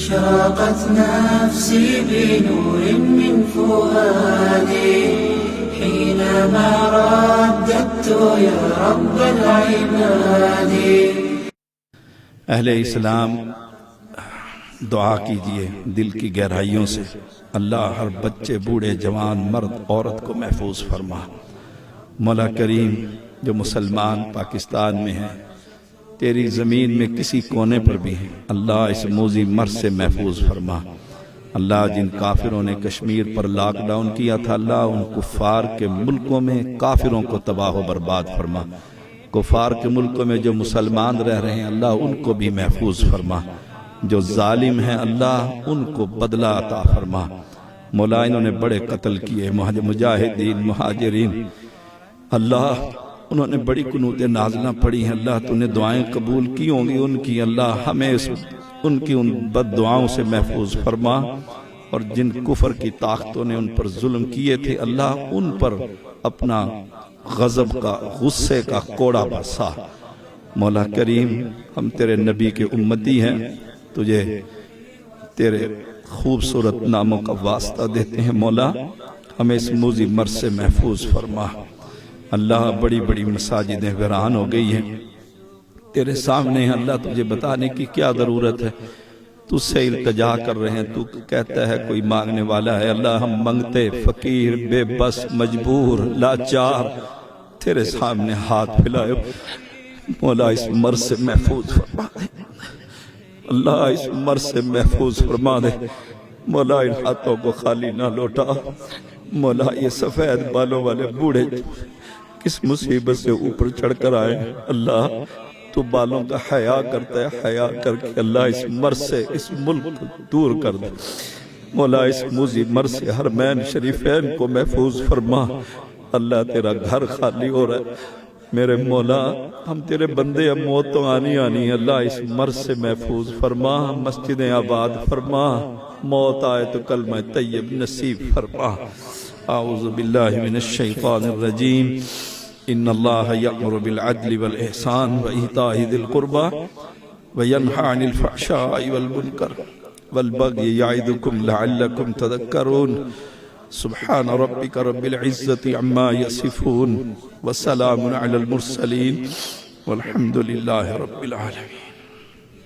أشرقت نفسي بنور من فؤادي حينما رددت يا رب العباد. اہل اسلام دعا کیجئے دل کی گہرائیوں سے، اللہ ہر بچے، بوڑھے، جوان، مرد، عورت کو محفوظ فرما. مولا کریم جو مسلمان پاکستان میں ہیں، تیری زمین میں کسی کونے پر بھی ہیں، اللہ اس موذی مرض سے محفوظ فرما. اللہ جن کافروں نے کشمیر پر لاک ڈاؤن کیا تھا، اللہ ان کفار کے ملکوں میں کافروں کو تباہ و برباد فرما. کفار کے ملکوں میں جو مسلمان رہ رہے ہیں، اللہ ان کو بھی محفوظ فرما. جو ظالم ہیں اللہ ان کو بدلہ عطا فرما. مولا انہوں نے بڑے قتل کیے، مجاہدین، مہاجرین، اللہ انہوں نے بڑی قنوت نازلہ پڑھی ہیں. اللہ تو نے دعائیں قبول کی ہوں گی ان کی، اللہ ہمیں ان کی ان بد دعاؤں سے محفوظ فرما. اور جن کفر کی طاقتوں نے ان پر ظلم کیے تھے، اللہ ان پر اپنا غضب کا، غصے کا کوڑا برسا. مولا کریم ہم تیرے نبی کے امتی ہیں، تجھے تیرے خوبصورت ناموں کا واسطہ دیتے ہیں. مولا ہمیں اس موذی مرض سے محفوظ فرما. اللہ بڑی بڑی مساجدیں ویران ہو گئی ہیں، تیرے سامنے ہیں اللہ، تجھے بتانے کی کیا ضرورت ہے؟ تجھ سے التجا کر رہے ہیں، تو کہتا ہے کوئی مانگنے والا ہے. اللہ ہم منگتے، فقیر، بے بس، مجبور، لاچار تیرے سامنے ہاتھ پھیلائے. مولا اس مرض سے محفوظ فرما دے، اللہ اس مرض سے محفوظ فرما دے. مولا ان ہاتھوں کو خالی نہ لوٹا. مولا یہ سفید بالوں والے بوڑھے کس مصیبت سے اوپر چڑھ کر آئے، اللہ تو بالوں کا حیا کرتا ہے، حیا کر کے اللہ اس مرض سے اس ملک کو دور کر دے. مولا اس موذی مرض سے حرمین شریفین کو محفوظ فرما. اللہ تیرا گھر خالی ہو رہا ہے میرے مولا، ہم تیرے بندے، اب موت تو آنی ہے. اللہ اس مرض سے محفوظ فرما، مسجدیں آباد فرما، موت آئے تو کلمہ طیب نصیب فرما. اعوذ باللہ من الشیطان الرجیم. ان اللہ یأمر بالعدل والإحسان وإیتاء ذی القربى وینہی عن الفحشاء والمنکر والبغی یعظکم لعلکم تذکرون. سبحان ربک رب العزة عما یصفون وسلام علی المرسلین والحمد للہ رب العالمین.